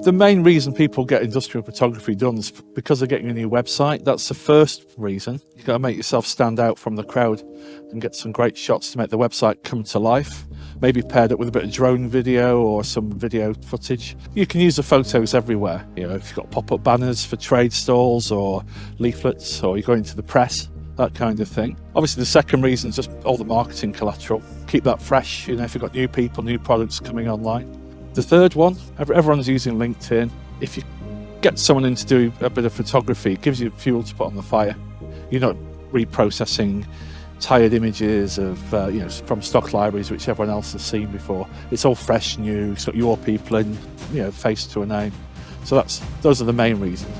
The main reason people get industrial photography done is because they're getting a new website. That's the first reason. You've got to make yourself stand out from the crowd and get some great shots to make the website come to life. Maybe paired up with a bit of drone video or some video footage. You can use the photos everywhere. You know, if you've got pop-up banners for trade stalls or leaflets, or you're going to the press, that kind of thing. Obviously, the second reason is just all the marketing collateral. Keep that fresh, you know, if you've got new people, new products coming online. The third one, everyone's using LinkedIn. If you get someone in to do a bit of photography, it gives you fuel to put on the fire. You're not reprocessing tired images of, from stock libraries, which everyone else has seen before. It's all fresh, new, it's got your people in, face to a name. So those are the main reasons.